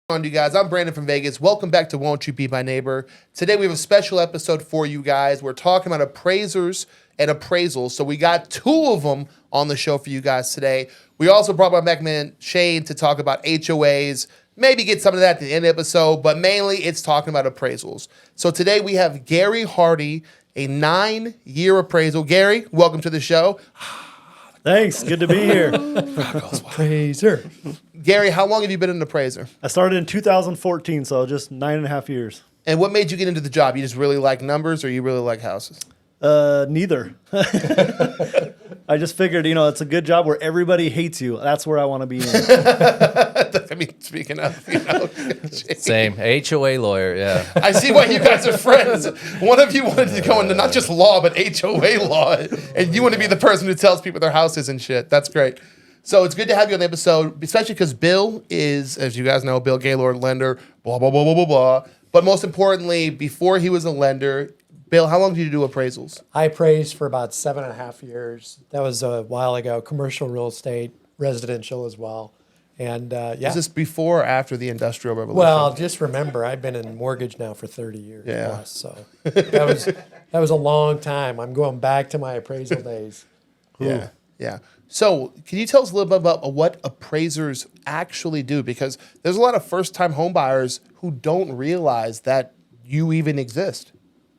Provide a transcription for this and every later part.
On you guys, I'm Brandon from Vegas. Welcome back to Won't You Be My Neighbor. Today we have a special episode for you guys. We're talking about appraisers and appraisals. So we got two of them on the show for you guys today. We also brought my man Shane to talk about HOAs, maybe get some of that at the end of the episode, but mainly it's talking about appraisals. So today we have Gary Hardy, a 9-year appraisal. Gary, welcome to the show. Thanks. Good to be here. Appraiser. Gary, how long have you been an appraiser? I started in 2014, so just 9.5 years. And what made you get into the job? You just really like numbers or you really like houses? Neither. I just figured, it's a good job where everybody hates you. That's where I want to be in. I mean, speaking of, Same. HOA lawyer, yeah. I see why you guys are friends. One of you wanted to go into not just law, but HOA law. And you want to be the person who tells people their houses and shit. That's great. So it's good to have you on the episode, especially because Bill is, as you guys know, Bill Gaylord, lender, blah, blah, blah, blah, blah, blah. But most importantly, before he was a lender, Bill, how long did you do appraisals? I appraised for about 7.5 years. That was a while ago. Commercial real estate, residential as well. And yeah. Is this before or after the Industrial Revolution? Well, just remember, I've been in mortgage now for 30 years plus. So that was a long time. I'm going back to my appraisal days. Yeah, yeah. So can you tell us a little bit about what appraisers actually do? Because there's a lot of first-time home buyers who don't realize that you even exist.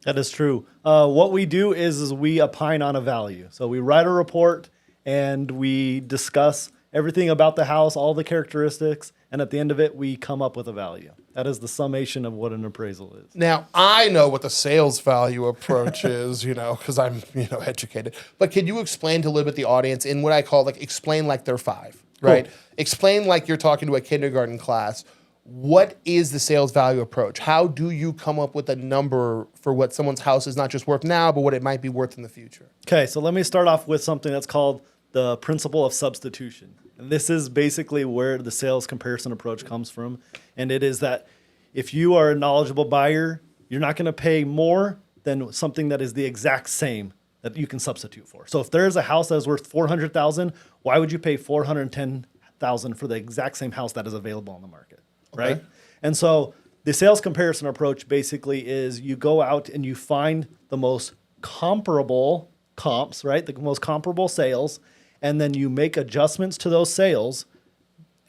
That is true. What we do is we opine on a value. So we write a report and we discuss everything about the house, all the characteristics, and at the end of it, we come up with a value. That is the summation of what an appraisal is. Now, I know what the sales value approach is, because I'm, educated. But can you explain to a little bit the audience in what I call, explain like they're 5, right? Cool. Explain like you're talking to a kindergarten class. What is the sales value approach? How do you come up with a number for what someone's house is not just worth now, but what it might be worth in the future? Okay, so let me start off with something that's called the principle of substitution. And this is basically where the sales comparison approach comes from. And it is that if you are a knowledgeable buyer, you're not going to pay more than something that is the exact same that you can substitute for. So if there's a house that is worth $400,000, why would you pay $410,000 for the exact same house that is available on the market, right? And so the sales comparison approach basically is you go out and you find the most comparable comps, right? The most comparable sales, and then you make adjustments to those sales,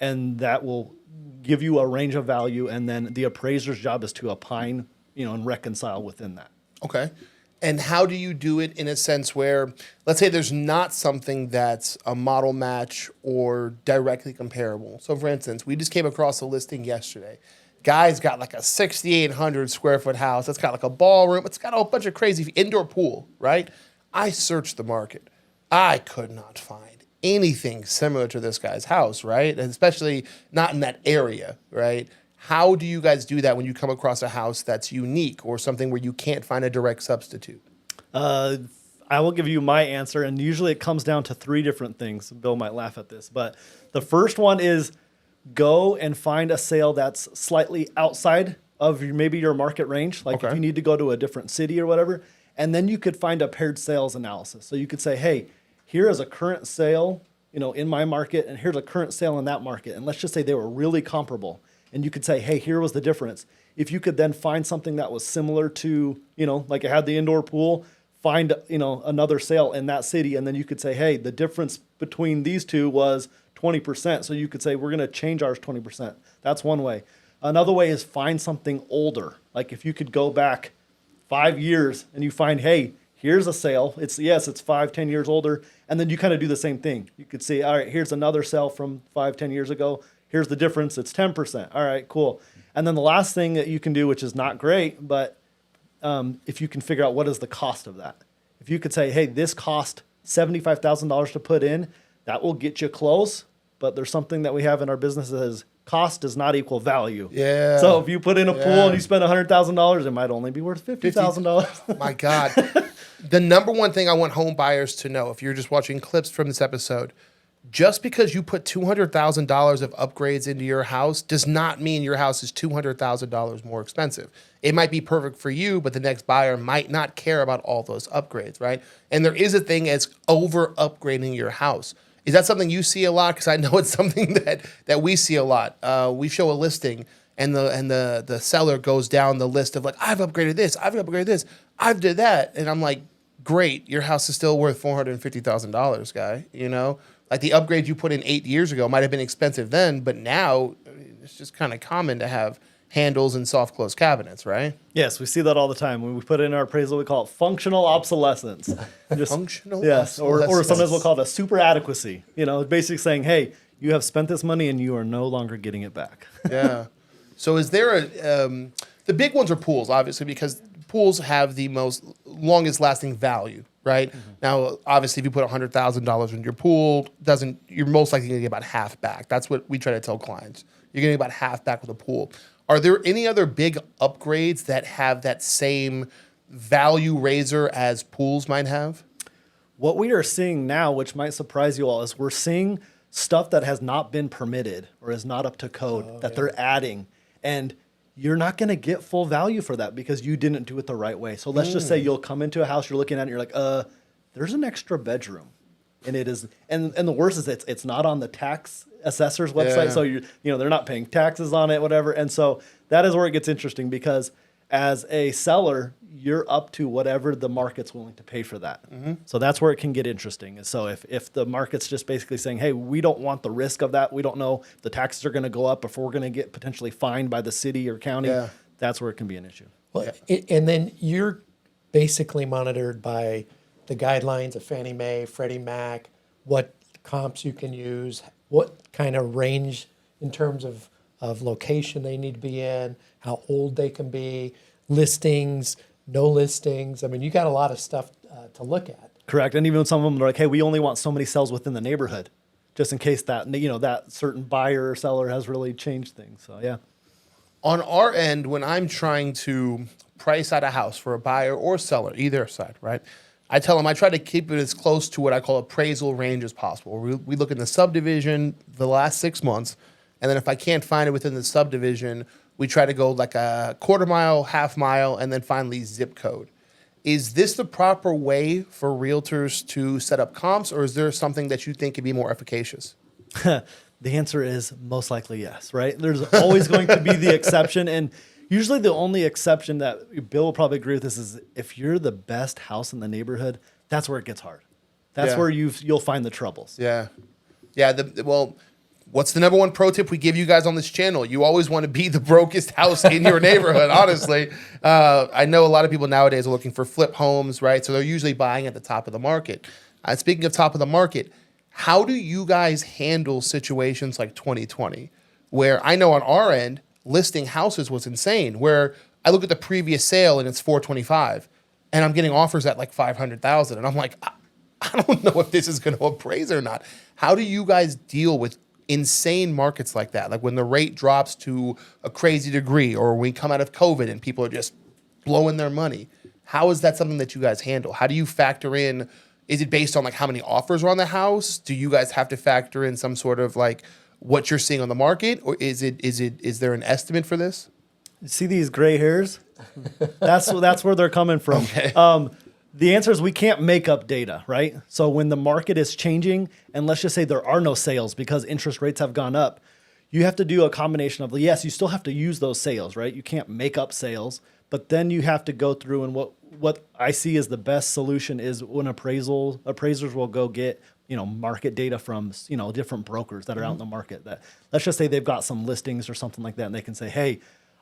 and that will give you a range of value, and then the appraiser's job is to opine, and reconcile within that. Okay. And how do you do it in a sense where, let's say there's not something that's a model match or directly comparable. So for instance, we just came across a listing yesterday. Guy's got like a 6,800 square foot house. It's got like a ballroom. It's got a whole bunch of crazy indoor pool, right? I searched the market. I could not find anything similar to this guy's house, right? And especially not in that area, right? How do you guys do that when you come across a house that's unique or something where you can't find a direct substitute? I will give you my answer, and usually it comes down to 3 different things. Bill might laugh at this, but the first one is go and find a sale that's slightly outside of maybe your market range. Like if you need to go to a different city or whatever, and then you could find a paired sales analysis. So you could say, hey, here is a current sale, in my market, and here's a current sale in that market. And let's just say they were really comparable. And you could say, hey, here was the difference. If you could then find something that was similar to, like it had the indoor pool, find, another sale in that city. And then you could say, hey, the difference between these two was 20%. So you could say, we're going to change ours 20%. That's one way. Another way is find something older. Like if you could go back 5 years and you find, hey, here's a sale. It's 5-10 years older. And then you kind of do the same thing. You could see, all right, here's another sale from 5-10 years ago. Here's the difference. It's 10%. All right, cool. And then the last thing that you can do, which is not great, but if you can figure out what is the cost of that. If you could say, hey, this cost $75,000 to put in, that will get you close. But there's something that we have in our business that is cost does not equal value. Yeah. So if you put in a pool and you spend $100,000, it might only be worth $50,000. My God. The number one thing I want home buyers to know, if you're just watching clips from this episode, just because you put $200,000 of upgrades into your house does not mean your house is $200,000 more expensive. It might be perfect for you, but the next buyer might not care about all those upgrades, right? And there is a thing as over upgrading your house. Is that something you see a lot? Because I know it's something that we see a lot. We show a listing and the seller goes down the list of like, I've upgraded this, I've did that, and I'm like, great, your house is still worth $450,000, guy. You know, like the upgrade you put in 8 years ago might have been expensive then, but now it's just kind of common to have handles and soft close cabinets, right? Yes, we see that all the time. When we put it in our appraisal, we call it functional obsolescence. Functional yes, or obsolescence. sometimes we'll call it a super adequacy. You know, basically saying, hey, you have spent this money and you are no longer getting it back. Yeah. So is there the big ones are pools, obviously, because pools have the longest lasting value, right? Mm-hmm. Now, obviously, if you put $100,000 in your pool, you're most likely going to get about half back. That's what we try to tell clients. You're getting about half back with a pool. Are there any other big upgrades that have that same value raiser as pools might have? What we are seeing now, which might surprise you all, is we're seeing stuff that has not been permitted or is not up to code they're adding. And you're not going to get full value for that because you didn't do it the right way. So let's just say you'll come into a house, you're looking at it, and you're like, there's an extra bedroom. And it is, and the worst is it's not on the tax assessor's website, so they're not paying taxes on it, whatever. And so that is where it gets interesting because as a seller, you're up to whatever the market's willing to pay for that. Mm-hmm. So that's where it can get interesting. And so if the market's just basically saying, hey, we don't want the risk of that, we don't know if the taxes are going to go up, if we're going to get potentially fined by the city or county, that's where it can be an issue. Well, and then you're basically monitored by the guidelines of Fannie Mae, Freddie Mac, what comps you can use, what kind of range in terms of location they need to be in, how old they can be, listings, no listings. I mean, you got a lot of stuff to look at. Correct. And even some of them are like, hey, we only want so many sales within the neighborhood, just in case that, that certain buyer or seller has really changed things. So, yeah. On our end, when I'm trying to price out a house for a buyer or seller, either side, right? I tell them I try to keep it as close to what I call appraisal range as possible. We look in the subdivision the last 6 months, and then if I can't find it within the subdivision, we try to go like a quarter mile, half mile, and then finally zip code. Is this the proper way for realtors to set up comps, or is there something that you think could be more efficacious? The answer is most likely yes, right? There's always going to be the exception, and usually the only exception that Bill will probably agree with this is if you're the best house in the neighborhood, that's where it gets hard. That's where you'll find the troubles. Yeah. Yeah. What's the number one pro tip we give you guys on this channel? You always want to be the brokest house in your neighborhood, honestly. I know a lot of people nowadays are looking for flip homes, right? So they're usually buying at the top of the market. Speaking of top of the market, how do you guys handle situations like 2020, where I know on our end, listing houses was insane, where I look at the previous sale and it's 425 and I'm getting offers at like 500,000 and I'm like, I don't know if this is going to appraise or not. How do you guys deal with insane markets like that? Like when the rate drops to a crazy degree, or we come out of COVID and people are just blowing their money. How is that something that you guys handle? How do you factor in, is it based on like how many offers are on the house? Do you guys have to factor in some sort of like what you're seeing on the market, or is there an estimate for this? You see these gray hairs? That's where they're coming from. Okay. The answer is we can't make up data, right? So when the market is changing, and let's just say there are no sales because interest rates have gone up, you have to do a combination of, yes, you still have to use those sales, right? You can't make up sales, but then you have to go through, and what I see as the best solution is when appraisers will go get market data from different brokers that are out in the market. That, let's just say they've got some listings or something like that, and they can say, hey,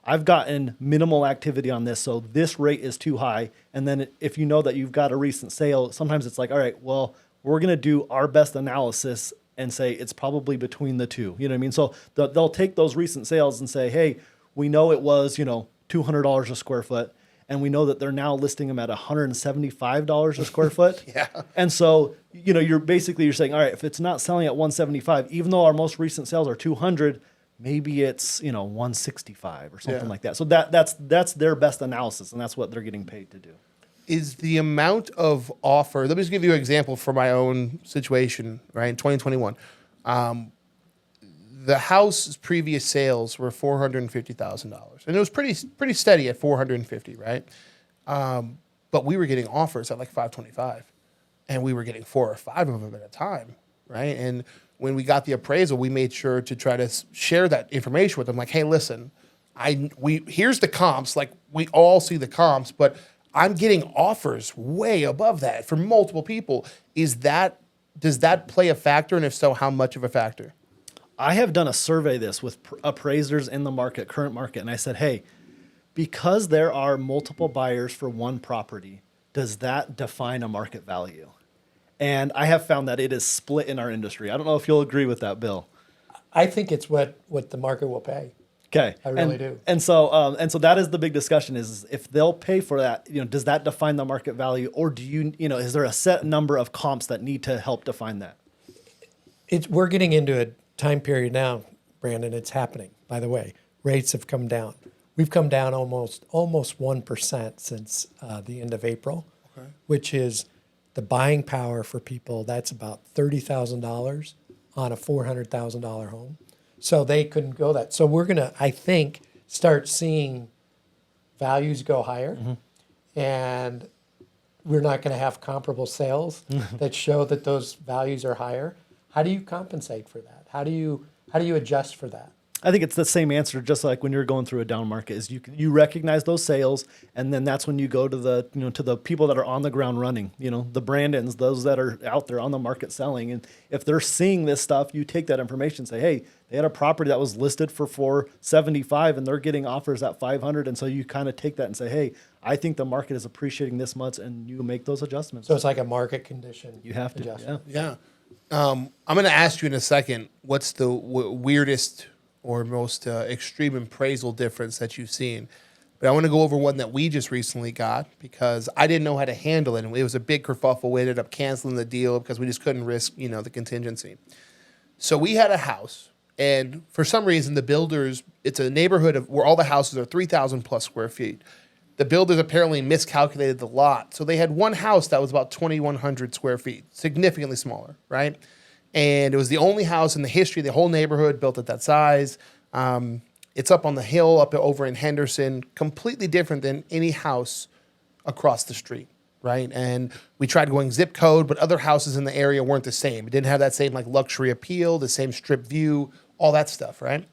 I've gotten minimal activity on this, so this rate is too high. And then if you know that you've got a recent sale, sometimes it's like, all right, well, we're going to do our best analysis and say it's probably between the two. You know what I mean? So they'll take those recent sales and say, hey, we know it was, $200 a square foot, and we know that they're now listing them at $175 a square foot. Yeah. And so, you're saying, all right, if it's not selling at 175, even though our most recent sales are 200, maybe it's 165 or something like that. So that's their best analysis, and that's what they're getting paid to do. Is the amount of offer? Let me just give you an example for my own situation. Right, in 2021, the house's previous sales were $450,000, and it was pretty steady at 450, right? But we were getting offers at like 525, and we were getting 4 or 5 of them at a time, right? And when we got the appraisal, we made sure to try to share that information with them. Like, hey, listen, here's the comps, like we all see the comps, but I'm getting offers way above that for multiple people. Does that play a factor? And if so, how much of a factor? I have done a survey this with appraisers in the market, current market, and I said, hey, because there are multiple buyers for one property, does that define a market value? And I have found that it is split in our industry. I don't know if you'll agree with that, Bill. I think it's what the market will pay. Okay, I really do. And so that is the big discussion: is if they'll pay for that, does that define the market value, or do is there a set number of comps that need to help define that? We're getting into a time period now, Brandon. It's happening. By the way, rates have come down. We've come down almost 1% since the end of April, which is the buying power for people. That's about $30,000 on a $400,000 home. So they couldn't go that. So we're going to, I think, start seeing values go higher. And we're not going to have comparable sales that show that those values are higher. How do you compensate for that? How do you adjust for that? I think it's the same answer, just like when you're going through a down market, is you recognize those sales, and then that's when you go to the to the people that are on the ground running, the Brandons, those that are out there on the market selling, and if they're seeing this stuff, you take that information and say, hey, they had a property that was listed for $475, and they're getting offers at $500, and so you kind of take that and say, hey, I think the market is appreciating this much, and you make those adjustments. So it's like a market condition. You have to, adjustment. Yeah. I'm going to ask you in a second, what's the weirdest or most extreme appraisal difference that you've seen? But I want to go over one that we just recently got because I didn't know how to handle it. And it was a big kerfuffle. We ended up canceling the deal because we just couldn't risk, the contingency. So we had a house, and for some reason, the builders, it's a neighborhood where all the houses are 3,000 plus square feet. The builders apparently miscalculated the lot. So they had one house that was about 2,100 square feet, significantly smaller, right? And it was the only house in the history of the whole neighborhood built at that size. It's up on the hill up over in Henderson, completely different than any house across the street, right? And we tried going zip code, but other houses in the area weren't the same. It didn't have that same luxury appeal, the same strip view, all that stuff, right?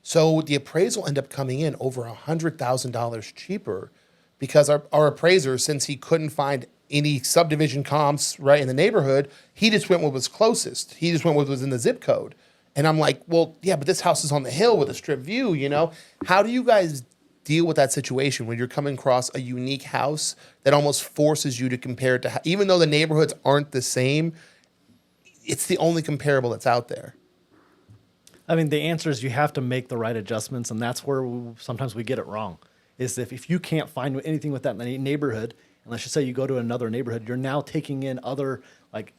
So the appraisal ended up coming in over $100,000 cheaper because our appraiser, since he couldn't find any subdivision comps right in the neighborhood, he just went with what was closest. He just went with what was in the zip code. And I'm like, well, yeah, but this house is on the hill with a strip view, How do you guys deal with that situation when you're coming across a unique house that almost forces you to compare it to, even though the neighborhoods aren't the same, it's the only comparable that's out there? I mean, the answer is you have to make the right adjustments, and that's where sometimes we get it wrong. Is if you can't find anything with that in the neighborhood, and let's just say you go to another neighborhood, you're now taking in other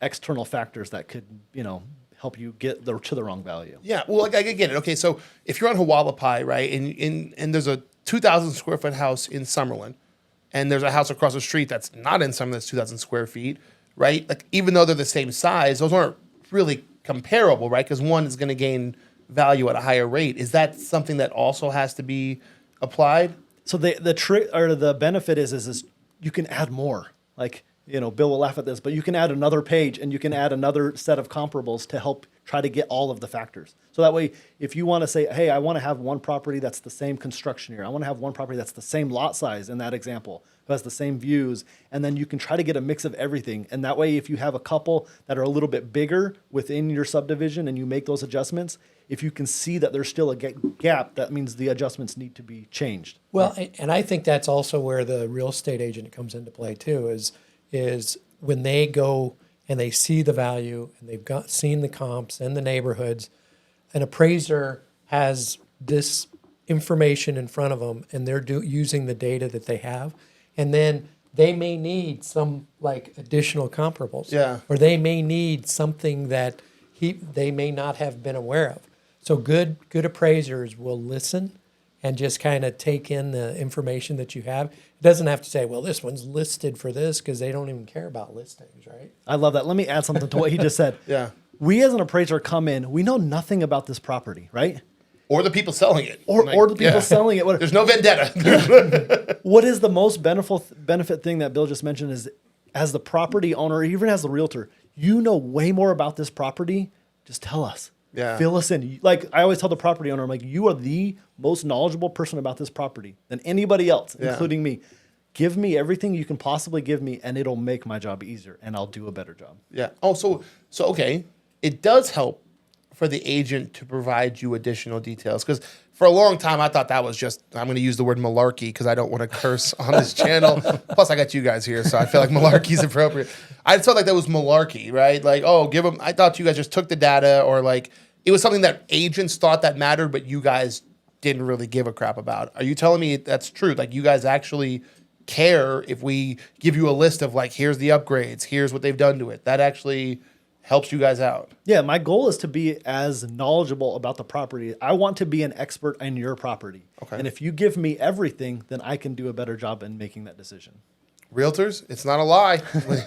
external factors that could, help you get to the wrong value. Yeah, well, I get it. Okay, so if you're on Hualapai, right, and there's a 2,000 square foot house in Summerlin, and there's a house across the street that's not in Summerlin that's 2,000 square feet, right? Even though they're the same size, those aren't really comparable, right? Because one is going to gain value at a higher rate. Is that something that also has to be applied? So the trick or the benefit is you can add more. Bill will laugh at this, but you can add another page and you can add another set of comparables to help try to get all of the factors. So that way, if you want to say, hey, I want to have one property that's the same construction year, I want to have one property that's the same lot size in that example, who has the same views, and then you can try to get a mix of everything. And that way, if you have a couple that are a little bit bigger within your subdivision and you make those adjustments, if you can see that there's still a gap, that means the adjustments need to be changed. Well, and I think that's also where the real estate agent comes into play too, is when they go and they see the value and they've seen the comps and the neighborhoods, an appraiser has this information in front of them and they're using the data that they have. And then they may need some additional comparables. Yeah. Or they may need something that they may not have been aware of. So good appraisers will listen and just kind of take in the information that you have. It doesn't have to say, well, this one's listed for this, because they don't even care about listings, right? I love that. Let me add something to what he just said. Yeah. We as an appraiser come in, we know nothing about this property, right? Or the people selling it. Or the people selling it. There's no vendetta. What is the most benefit thing that Bill just mentioned is, as the property owner, even as the realtor, you know way more about this property, just tell us. Yeah. Fill us in. Like I always tell the property owner, I'm like, you are the most knowledgeable person about this property than anybody else, Yeah. including me. Give me everything you can possibly give me, and it'll make my job easier, and I'll do a better job. Yeah. Oh, so okay. It does help for the agent to provide you additional details, because for a long time I thought that was just, I'm going to use the word malarkey because I don't want to curse on this channel. Plus I got you guys here, so I feel like malarkey is appropriate. I felt like that was malarkey, right? Like, oh, give them. I thought you guys just took the data, or like it was something that agents thought that mattered, but you guys didn't really give a crap about. Are you telling me that's true? Like you guys actually care if we give you a list of like, here's the upgrades, here's what they've done to it. That actually helps you guys out. Yeah, my goal is to be as knowledgeable about the property. I want to be an expert in your property. Okay. And if you give me everything, then I can do a better job in making that decision. Realtors, it's not a lie. When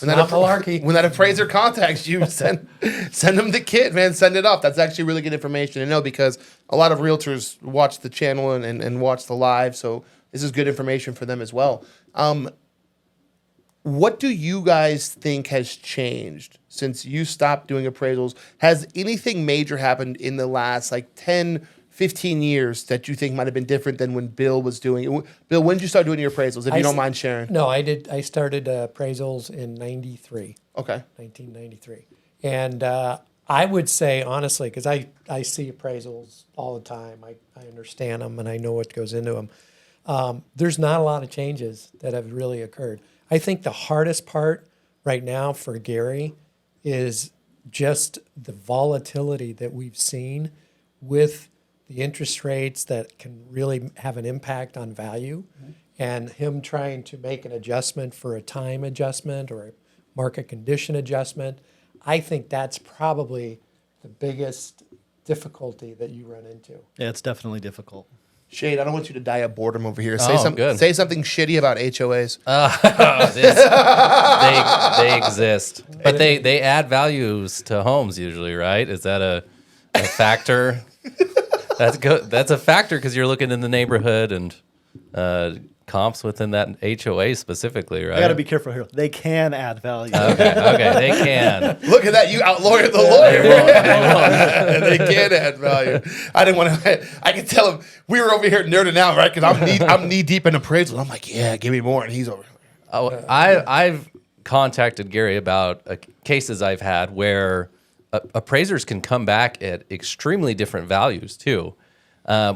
not malarkey. When that appraiser contacts you, send them the kit, man. Send it off. That's actually really good information to know, because a lot of realtors watch the channel and watch the live. So this is good information for them as well. What do you guys think has changed since you stopped doing appraisals? Has anything major happened in the last like 10, 15 years that you think might have been different than when Bill was doing it? Bill, when did you start doing your appraisals, if you don't mind sharing? No, I did. I started appraisals in 93. Okay. 1993. And I would say, honestly, because I see appraisals all the time, I understand them and I know what goes into them. There's not a lot of changes that have really occurred. I think the hardest part right now for Gary is just the volatility that we've seen with the interest rates that can really have an impact on value, and him trying to make an adjustment for a time adjustment or a market condition adjustment. I think that's probably the biggest difficulty that you run into. Yeah, it's definitely difficult. Shane, I don't want you to die of boredom over here. Good. Say something shitty about HOAs. They exist, but they add values to homes usually, right? Is that a factor? That's good. That's a factor because you're looking in the neighborhood and comps within that HOA specifically, right? I got to be careful here. They can add value. Okay, they can. Look at that. You outlawyered the lawyer. And they can add value. I didn't want to. I could tell him we were over here nerding out, right? Because I'm knee deep in appraisal. I'm like, yeah, give me more. And he's over. Oh, I've contacted Gary about cases I've had where appraisers can come back at extremely different values too.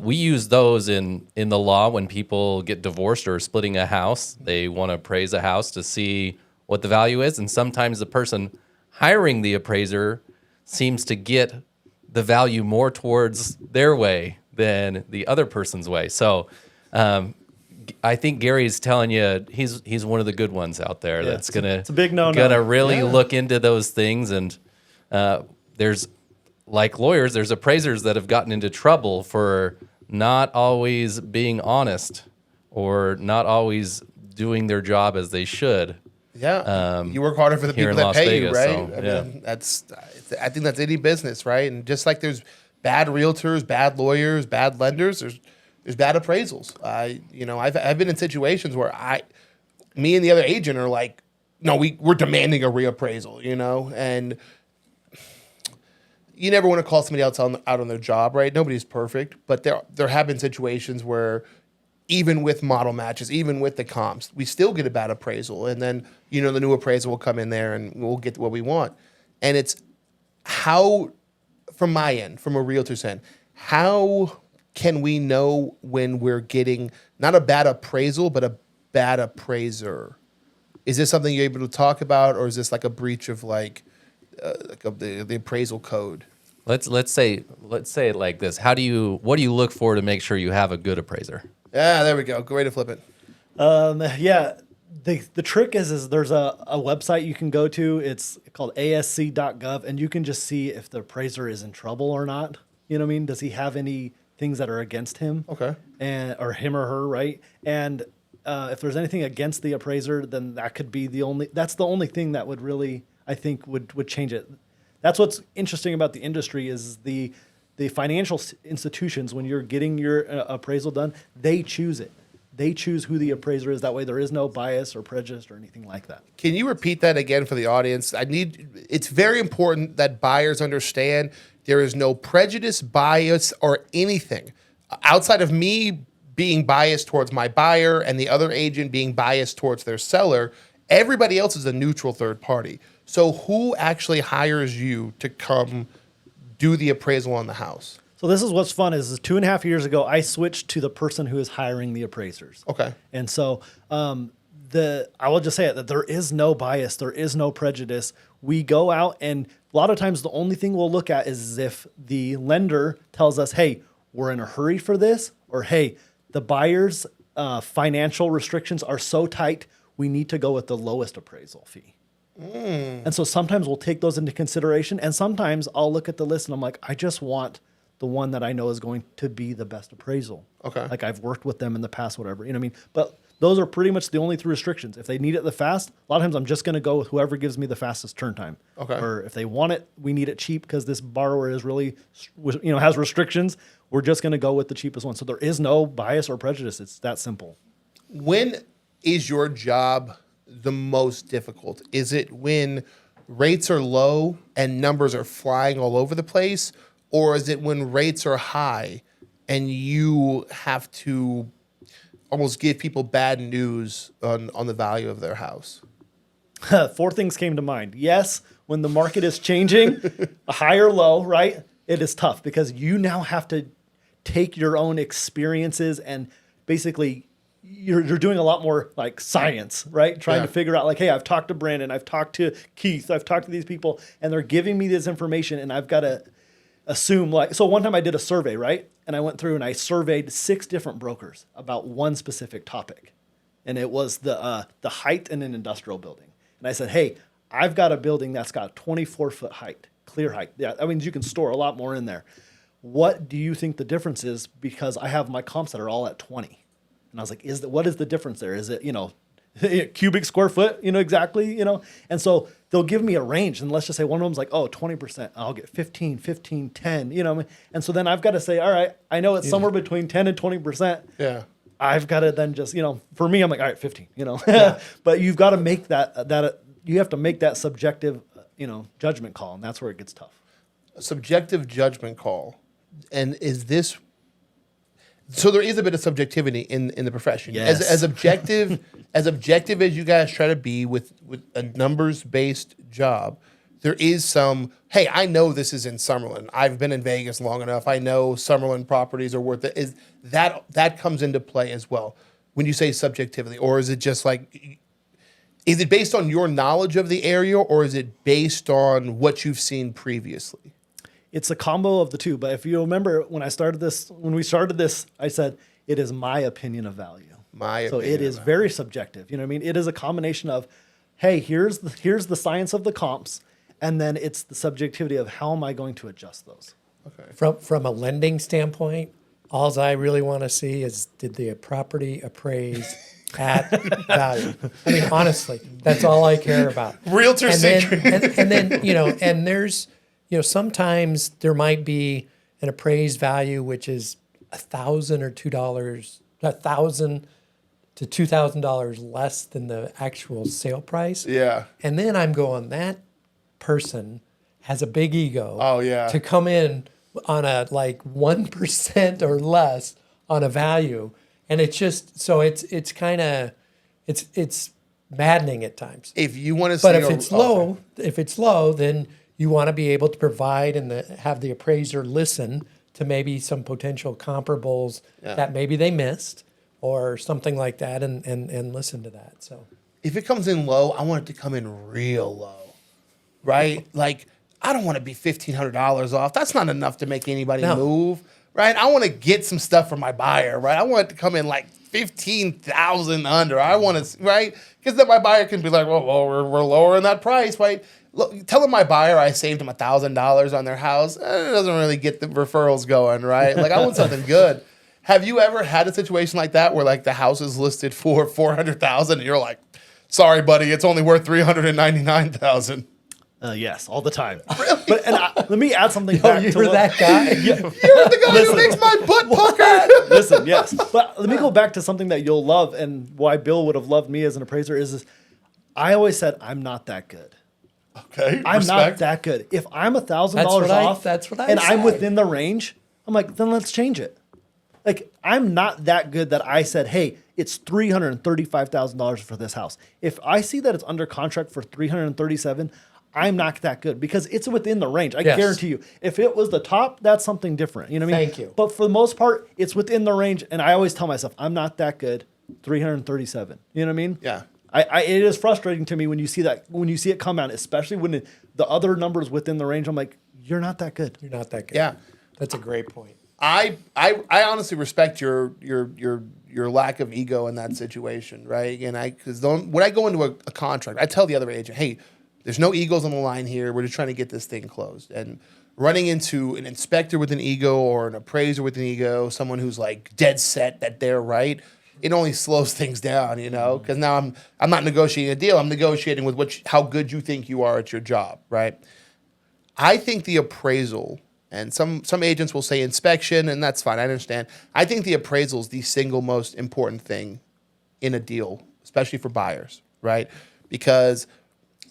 We use those in the law when people get divorced or splitting a house. They want to appraise a house to see what the value is, and sometimes the person hiring the appraiser seems to get the value more towards their way than the other person's way. So I think Gary's telling you he's one of the good ones out there that's it's a big no-no. gonna really look into those things. And there's, like lawyers, there's appraisers that have gotten into trouble for not always being honest or not always doing their job as they should. Yeah, you work harder for the here people in that Las pay you, Vegas, right? so, I mean, I think that's any business, right? And just like there's bad realtors, bad lawyers, bad lenders, there's bad appraisals. I've been in situations where me and the other agent are like, no, we're demanding a reappraisal, and you never want to call somebody else out on their job, right? Nobody's perfect, but there have been situations where even with model matches, even with the comps, we still get a bad appraisal. And then, the new appraisal will come in there and we'll get what we want. And it's how, from my end, from a realtor's end, how can we know when we're getting not a bad appraisal, but a bad appraiser? Is this something you're able to talk about, or is this like a breach of the appraisal code? Let's say it like this. What do you look for to make sure you have a good appraiser? Yeah, there we go. Great to flip it. The trick is there's a website you can go to. It's called asc.gov, and you can just see if the appraiser is in trouble or not. You know what I mean? Does he have any things that are against him? Okay. Or him or her, right? And if there's anything against the appraiser, then that's the only thing that would really, I think, would change it. That's what's interesting about the industry is the financial institutions, when you're getting your appraisal done, they choose it. They choose who the appraiser is. That way there is no bias or prejudice or anything like that. Can you repeat that again for the audience? It's very important that buyers understand There is no prejudice, bias, or anything outside of me being biased towards my buyer and the other agent being biased towards their seller. Everybody else is a neutral third party. So who actually hires you to come do the appraisal on the house? So this is what's fun is 2.5 years ago, I switched to the person who is hiring the appraisers. Okay. And so I will just say it, that there is no bias, there is no prejudice. We go out and a lot of times the only thing we'll look at is if the lender tells us, hey, we're in a hurry for this, or hey, the buyer's financial restrictions are so tight, we need to go with the lowest appraisal fee. And so sometimes we'll take those into consideration. And sometimes I'll look at the list and I'm like, I just want the one that I know is going to be the best appraisal. Okay. Like I've worked with them in the past, whatever, you know what I mean? But those are pretty much the only three restrictions. If they need it the fast, a lot of times I'm just going to go with whoever gives me the fastest turn time. Okay. Or if they want it, we need it cheap because this borrower is really, has restrictions. We're just going to go with the cheapest one. So there is no bias or prejudice. It's that simple. When is your job the most difficult? Is it when rates are low and numbers are flying all over the place? Or is it when rates are high and you have to almost give people bad news on the value of their house? 4 things came to mind. Yes, when the market is changing, a high or low, right? It is tough because you now have to take your own experiences and basically you're doing a lot more like science, right? Trying to figure out like, hey, I've talked to Brandon, I've talked to Keith, I've talked to these people, and they're giving me this information and I've got to assume like, so one time I did a survey, right? And I went through and I surveyed 6 different brokers about one specific topic. And it was the height in an industrial building. And I said, hey, I've got a building that's got 24-foot height, clear height. Yeah, that means you can store a lot more in there. What do you think the difference is? Because I have my comps that are all at 20. And I was like, what is the difference there? Is it, cubic square foot, exactly, And so they'll give me a range. And let's just say one of them's like, 20%. I'll get 15, 10, And so then I've got to say, all right, I know it's somewhere between 10 and 20%. Yeah. I've got to then just, for me, I'm like, all right, 15, But you've got to make that you have to make that subjective, judgment call. And that's where it gets tough. A subjective judgment call. And is this... So there is a bit of subjectivity in the profession. Yes. As objective as you guys try to be with a numbers-based job, there is some, hey, I know this is in Summerlin. I've been in Vegas long enough. I know Summerlin properties are worth it. Is that comes into play as well when you say subjectivity? Or is it just like, is it based on your knowledge of the area or is it based on what you've seen previously? It's a combo of the two. But if you remember when we started this, I said, it is my opinion of value. So it is very subjective. You know what I mean? It is a combination of, hey, here's the science of the comps. And then it's the subjectivity of how am I going to adjust those? Okay. From a lending standpoint, all I really want to see is did the property appraise at value? I mean, honestly, that's all I care about. Realtor secret. And then, and there's, sometimes there might be an appraised value which is $1,000 or $1,000 to $2,000 less than the actual sale price. Yeah. And then I'm going, that person has a big ego. Oh, yeah. To come in on a 1% or less on a value, and it's just so it's kind of it's maddening at times. If you want to, but if it's low, then you want to be able to provide and have the appraiser listen to maybe some potential comparables that maybe they missed or something like that, and listen to that. So if it comes in low, I want it to come in real low. Right? Like, I don't want to be $1,500 off. That's not enough to make anybody move. Right? I want to get some stuff from my buyer. Right? I want it to come in like 15,000 under. I want to, right? Because then my buyer can be like, well, we're lowering that price. Right? Look, telling my buyer I saved him $1,000 on their house, it doesn't really get the referrals going. Right? Like, I want something good. Have you ever had a situation like that where like the house is listed for $400,000 and you're like, sorry, buddy, it's only worth $399,000? Yes, all the time. Really? But let me add something back to that guy? You're the guy who makes my butt pucker. Listen, yes. But let me go back to something that you'll love and why Bill would have loved me as an appraiser is I always said, I'm not that good. Okay, I'm not respect. that good. If I'm $1,000 That's what I- off, that's what I and I'm say. within the range, I'm like, then let's change it. Like, I'm not that good that I said, hey, it's $335,000 for this house. If I see that it's under contract for $337,000, I'm not that good because it's within the range. I Yes. guarantee you. If it was the top, that's something different. You know what I mean? Thank you. But for the most part, it's within the range, and I always tell myself, I'm not that good. 337. You know what I mean? Yeah. It is frustrating to me when you see it come out, especially when the other numbers within the range. I'm like, you're not that good. You're not that good. Yeah. That's a great point. I honestly respect your lack of ego in that situation, right? And because when I go into a contract, I tell the other agent, hey, there's no egos on the line here. We're just trying to get this thing closed. And running into an inspector with an ego or an appraiser with an ego, someone who's like dead set that they're right, it only slows things down, you know? Because now I'm not negotiating a deal. I'm negotiating with how good you think you are at your job, right? I think the appraisal, and some agents will say inspection, and that's fine. I understand. I think the appraisal is the single most important thing in a deal, especially for buyers, right? Because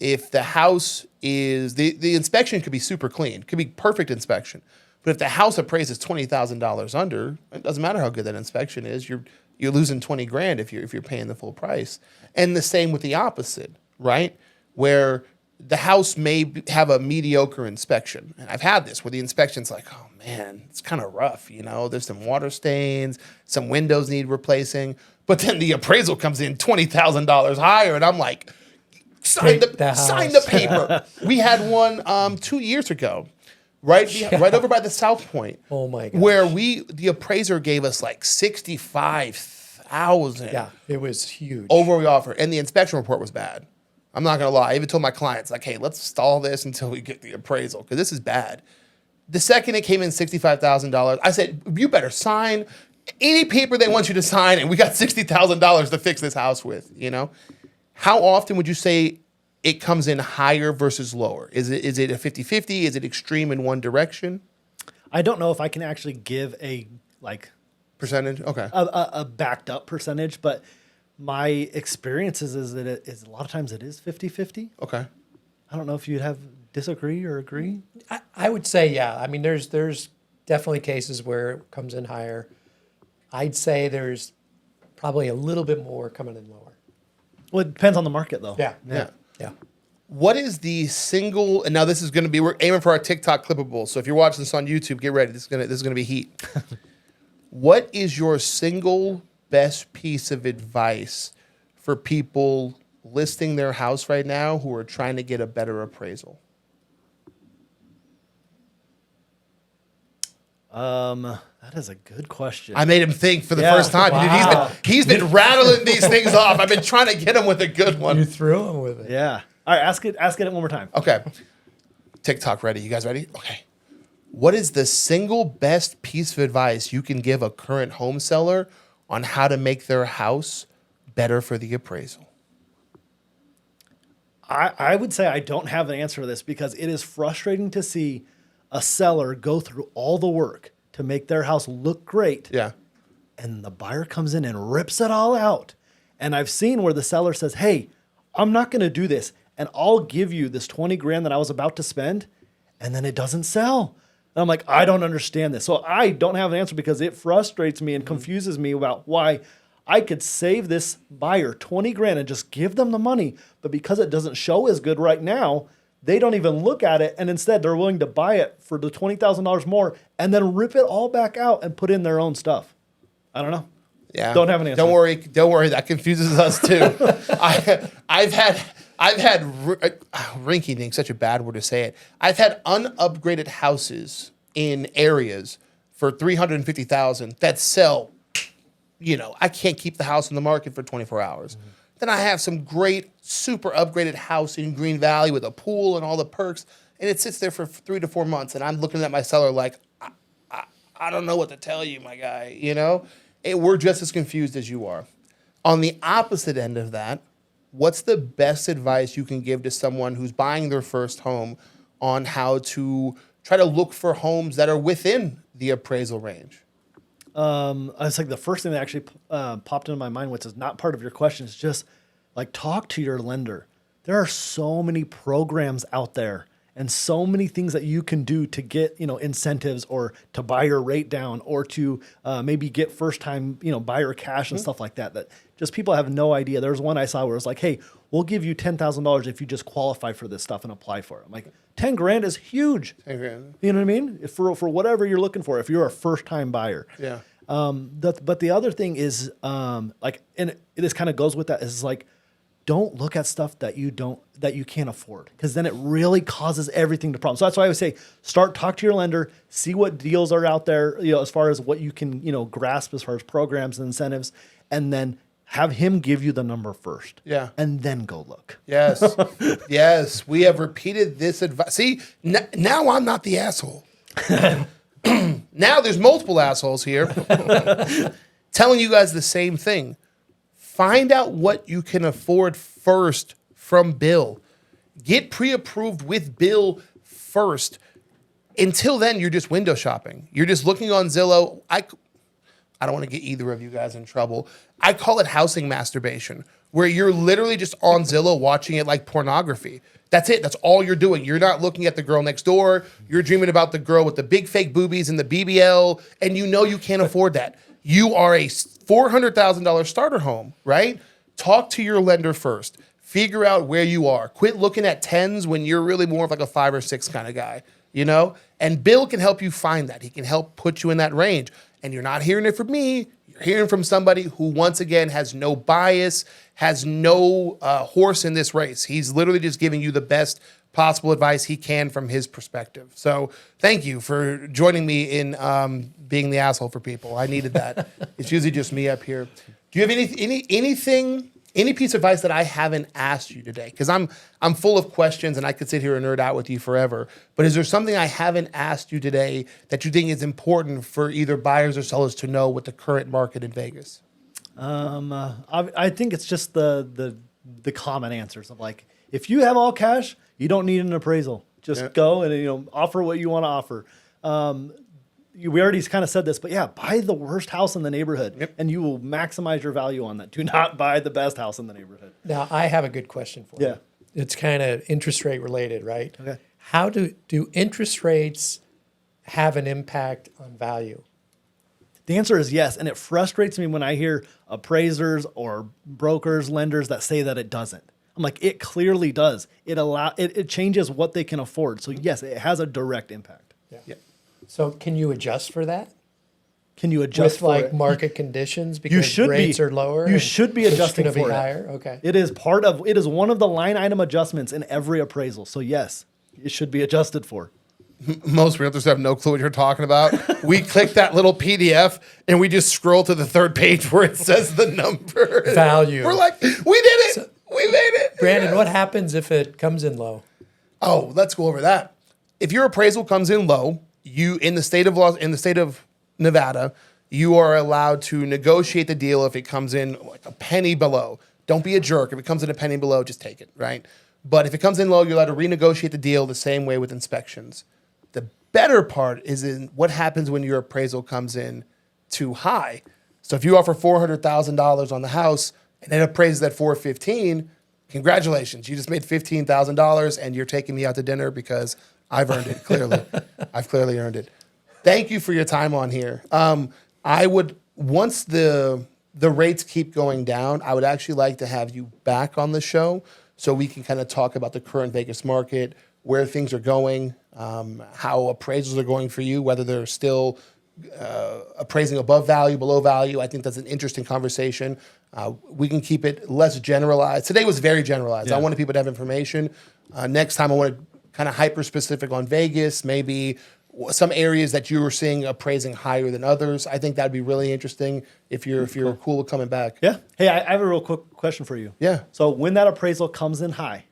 if the house is the inspection could be super clean, could be perfect inspection, but if the house appraises $20,000 under, it doesn't matter how good that inspection is. You're losing $20,000 if you're paying the full price. And the same with the opposite, right? Where the house may have a mediocre inspection. And I've had this where the inspection's like, oh man, it's kind of rough, you know. There's some water stains, some windows need replacing, but then the appraisal comes in $20,000 higher, and I'm like, sign the paper. We had one 2 years ago, right over by the South Point. Oh my gosh. Where the appraiser gave us like 65,000. Yeah, it was huge. Over we offered, and the inspection report was bad. I'm not gonna lie. I even told my clients like, hey, let's stall this until we get the appraisal because this is bad. The second it came in $65,000, I said, you better sign any paper they want you to sign, and we got $60,000 to fix this house with. You know. How often would you say it comes in higher versus lower? Is it a 50-50? Is it extreme in one direction? I don't know if I can actually give a Percentage? Okay. a backed up percentage, but my experience is that it is a lot of times it is 50-50. Okay. I don't know if you'd have disagree or agree. I would say, yeah. I mean, there's definitely cases where it comes in higher. I'd say there's probably a little bit more coming in lower. Well, it depends on the market, though. Yeah. Yeah. Yeah. What is the single? And now this is going to be, we're aiming for our TikTok clippable. So if you're watching this on YouTube, get ready. This is gonna be heat. What is your single best piece of advice for people listing their house right now who are trying to get a better appraisal? That is a good question. I made him think for the Yeah. first time. Wow. Dude, he's been rattling these things off. I've been trying to get him with a good You one. threw him with it. Yeah. All right. Ask it one more time. Okay. TikTok ready. You guys ready? Okay. What is the single best piece of advice you can give a current home seller on how to make their house better for the appraisal? I would say I don't have an answer to this because it is frustrating to see a seller go through all the work to make their house look great. Yeah. And the buyer comes in and rips it all out. And I've seen where the seller says, hey, I'm not going to do this. And I'll give you this 20 grand that I was about to spend. And then it doesn't sell. And I'm like, I don't understand this. So I don't have an answer because it frustrates me and confuses me about why I could save this buyer 20 grand and just give them the money. But because it doesn't show as good right now, they don't even look at it. And instead they're willing to buy it for the $20,000 more and then rip it all back out and put in their own stuff. I don't know. Yeah. Don't have an answer. Don't worry. That confuses us too. I've had rinky dink, such a bad word to say it. I've had unupgraded houses in areas for $350,000 that sell. You know, I can't keep the house on the market for 24 hours. Mm-hmm. Then I have some great, super upgraded house in Green Valley with a pool and all the perks, and it sits there for 3 to 4 months, and I'm looking at my seller like, I don't know what to tell you, my guy. You know, we're just as confused as you are. On the opposite end of that, what's the best advice you can give to someone who's buying their first home on how to try to look for homes that are within the appraisal range? It's like the first thing that actually popped into my mind, which is not part of your question, is just like talk to your lender. there are so many programs out there and so many things that you can do to get, incentives or to buy your rate down or to maybe get first time, buyer cash and stuff like that, that just people have no idea. There was one I saw where it was like, hey, we'll give you $10,000 if you just qualify for this stuff and apply for it. I'm like, 10 grand is huge. 10 grand. You know what I mean? If for whatever you're looking for, if you're a first time buyer. Yeah. But the other thing is and this kind of goes with that is like, don't look at stuff that you can't afford, because then it really causes everything to problem. So that's why I would say talk to your lender, see what deals are out there, as far as what you can, grasp as far as programs and incentives, and then have him give you the number first. Yeah. And then go look. Yes. Yes. We have repeated this advice. See, now I'm not the asshole. Now there's multiple assholes here telling you guys the same thing. Find out what you can afford first from Bill. Get pre-approved with Bill first. Until then, you're just window shopping. You're just looking on Zillow. I don't want to get either of you guys in trouble. I call it housing masturbation, where you're literally just on Zillow watching it like pornography. That's it. That's all you're doing. You're not looking at the girl next door. You're dreaming about the girl with the big fake boobies and the BBL, and you can't afford that. You are a $400,000 starter home, right? Talk to your lender first. Figure out where you are. Quit looking at 10s when you're really more of like a 5 or 6 kind of guy, And Bill can help you find that. He can help put you in that range. And you're not hearing it from me. You're hearing from somebody who, once again, has no bias, has no horse in this race. He's literally just giving you the best possible advice he can from his perspective. So thank you for joining me in being the asshole for people. I needed that. It's usually just me up here. Do you have any piece of advice that I haven't asked you today? Because I'm full of questions and I could sit here and nerd out with you forever. But is there something I haven't asked you today that you think is important for either buyers or sellers to know with the current market in Vegas? I think it's just the common answers of like, if you have all cash, you don't need an appraisal. Just go and offer what you want to offer. We already kind of said this, but yeah, buy the worst house in the neighborhood, and you will maximize your value on that. Do not buy the best house in the neighborhood. Now, I have a good question for you. It's kind of interest rate related, right? Okay. How do interest rates have an impact on value? The answer is yes, and it frustrates me when I hear appraisers or brokers, lenders that say that it doesn't. I'm like, it clearly does. It changes what they can afford. So yes, it has a direct impact. Yeah. So can you adjust for that? Can you adjust with for like it? market conditions because rates are lower? You should be adjusting it's gonna for be it. higher. Okay. It is one of the line item adjustments in every appraisal. So yes, it should be adjusted for. Most realtors have no clue what you're talking about. We click that little PDF and we just scroll to the third page where it says the number. Value. We're like, we did it. We made it. Brandon, what happens if it comes in low? Oh, let's go over that. If your appraisal comes in low, in the state of Nevada, you are allowed to negotiate the deal if it comes in like a penny below. Don't be a jerk. If it comes in a penny below, just take it, right? But if it comes in low, you're allowed to renegotiate the deal the same way with inspections. The better part is in what happens when your appraisal comes in too high. So if you offer $400,000 on the house and it appraises at $415,000, congratulations. You just made $15,000 and you're taking me out to dinner because I've earned it, clearly. I've clearly earned it. Thank you for your time on here. I would, once the rates keep going down, I would actually like to have you back on the show so we can kind of talk about the current Vegas market, where things are going, how appraisals are going for you, whether they're still appraising above value, below value. I think that's an interesting conversation. We can keep it less generalized. Today was very generalized. Yeah. I wanted people to have information. Next time I want to kind of hyper-specific on Vegas, maybe some areas that you were seeing appraising higher than others. I think that'd be really interesting if you're cool with coming back. Yeah. Hey, I have a real quick question for you. Yeah. So when that appraisal comes in high,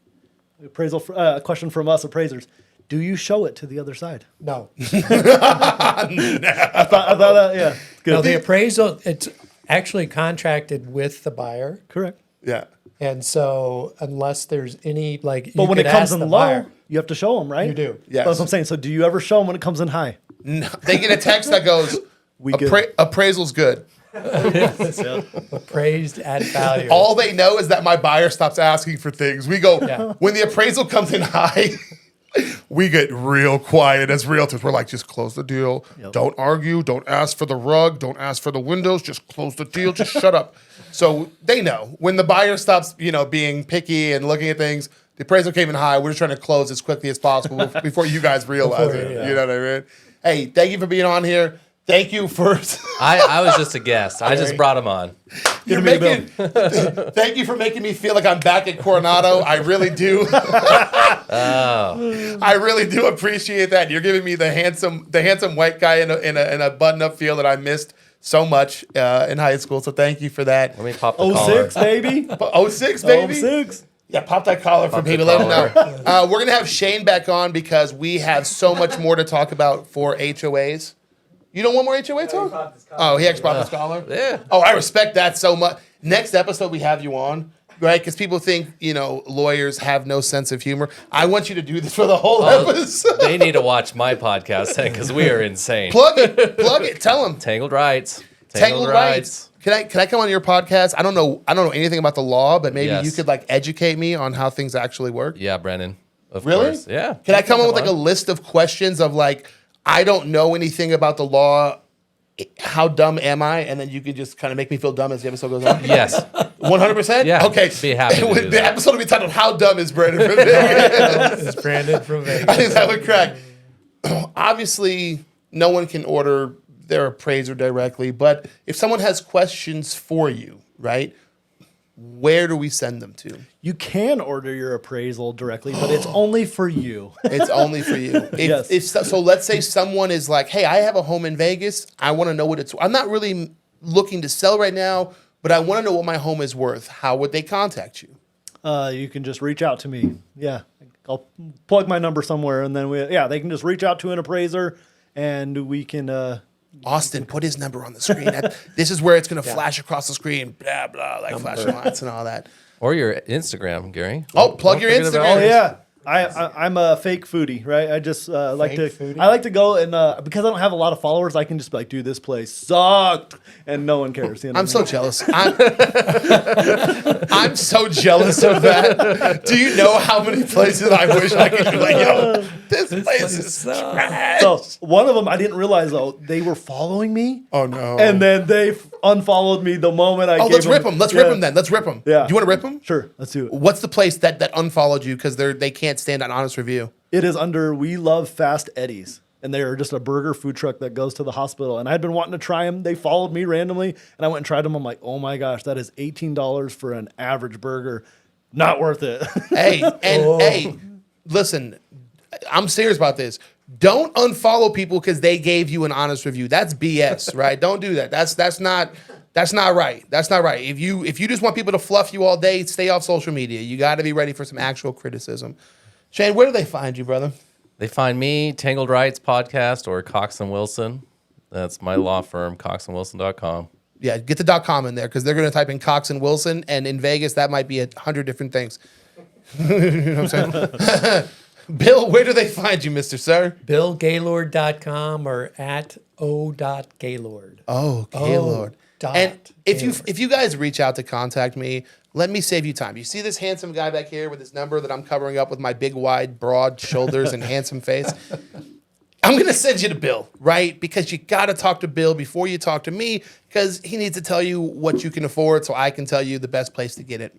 question from us appraisers, do you show it to the other side? No. I thought yeah. Good. No, the appraisal, it's actually contracted with the buyer. Correct. Yeah. And so unless there's any, like, But you when could it comes ask in the low, buyer. you have to show them, right? You do. Yes. That's what I'm saying. So do you ever show them when it comes in high? No, they get a text that goes, We good. appraisal's good. Appraised at value. All they know is that my buyer stops asking for things. We go, Yeah. when the appraisal comes in high, we get real quiet as realtors. We're like, just close the deal. Don't argue. Don't ask for the rug. Don't ask for the windows. Just close the deal. Just shut up. So they know when the buyer stops, being picky and looking at things, the appraisal came in high. We're just trying to close as quickly as possible before you guys realize it. Yeah. You know what I mean? Hey, thank you for being on here. Thank you for... I was just a guest. I just brought him on. You're making. Thank you for making me feel like I'm back at Coronado. I really do. I really do appreciate that. You're giving me the handsome white guy in a button-up feel that I missed so much in high school. So thank you for that. Let me pop the collar. 06, baby. 06, baby. 06. Yeah, pop that collar for people. Let them know. We're gonna have Shane back on because we have so much more to talk about for HOAs. You don't want more HOA talk? Oh, he actually popped his collar? Yeah. Oh, I respect that so much. Next episode, we have you on, right? Because people think, lawyers have no sense of humor. I want you to do this for the whole episode. They need to watch my podcast then because we are insane. Plug it. Tell them. Tangled Rights. Tangled Rights. Can I come on your podcast? I don't know anything about the law, but maybe Yes. you could educate me on how things actually work. Yeah, Brennan. Of Really? course. Yeah. Can I come up with a list of questions of I don't know anything about the law. How dumb am I? And then you could just kind of make me feel dumb as the episode goes on. Yes. 100%? Yeah, Okay. be happy to do The that. episode will be titled, How Dumb is Brandon from Vegas? It's Brandon from I Vegas. think that would crack. Obviously, no one can order their appraiser directly, but if someone has questions for you, right, where do we send them to? You can order your appraisal directly, but it's only for you. It's only for you. Yes. So let's say someone is like, hey, I have a home in Vegas. I want to know what I'm not really looking to sell right now, but I want to know what my home is worth. How would they contact you? You can just reach out to me. Yeah. I'll plug my number somewhere, and then they can just reach out to an appraiser, and we can... Austin, put his number on the screen. This is where it's going to flash across the screen, blah, blah, flashing lights and all that. Or your Instagram, Gary. Oh, plug your Don't forget Instagram. about- Oh yeah, I'm a fake foodie, right? I just like to foodie? I like to go and because I don't have a lot of followers, I can just be like, dude, this place sucked, and no one cares. You know I'm what I so mean? jealous. I'm so jealous of that. Do you know how many places I wish I could be like, yo, this place is trash. So one of them, I didn't realize they were following me. Oh no. And then they unfollowed me the moment I. Oh, gave let's rip them. Let's rip them then. Let's rip them. Yeah. Do you want to rip them? Sure, let's do it. What's the place that unfollowed you because they can't stand an honest review? It is under We Love Fast Eddie's. And they're just a burger food truck that goes to the hospital. And I'd been wanting to try them. They followed me randomly. And I went and tried them. I'm like, oh my gosh, that is $18 for an average burger. Not worth it. Hey, listen, I'm serious about this. Don't unfollow people because they gave you an honest review. That's BS, right? Don't do that. That's not right. That's not right. If you just want people to fluff you all day, stay off social media. You got to be ready for some actual criticism. Shane, where do they find you, brother? They find me, Tangled Rights Podcast, or Cox and Wilson. That's my law firm, coxandwilson.com. Yeah, get the .com in there because they're going to type in Cox and Wilson, and in Vegas that might be 100 different things. You know what I'm saying? Bill, where do they find you, Mr. Sir? BillGaylord.com or at o.gaylord. Oh, Gaylord. dot And Gaylord. if you guys reach out to contact me, let me save you time. You see this handsome guy back here with his number that I'm covering up with my big, wide, broad shoulders and handsome face? I'm going to send you to Bill, right? Because you got to talk to Bill before you talk to me because he needs to tell you what you can afford so I can tell you the best place to get it.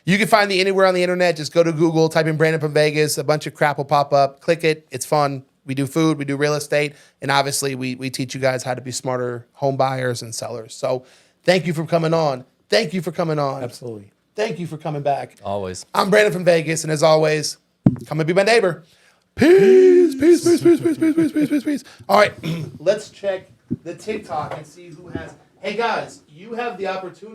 You can find me anywhere on the internet. Just go to Google, type in Brandon from Vegas. A bunch of crap will pop up. Click it. It's fun. We do food. We do real estate. And obviously, we teach you guys how to be smarter home buyers and sellers. So thank you for coming on. Thank you for coming on. Absolutely. Thank you for coming back. Always. I'm Brandon from Vegas. And as always, come and be my neighbor. Peace, peace, peace, peace, peace, peace, peace, peace, peace, peace. All right, let's check the TikTok and see who has. Hey guys, you have the opportunity.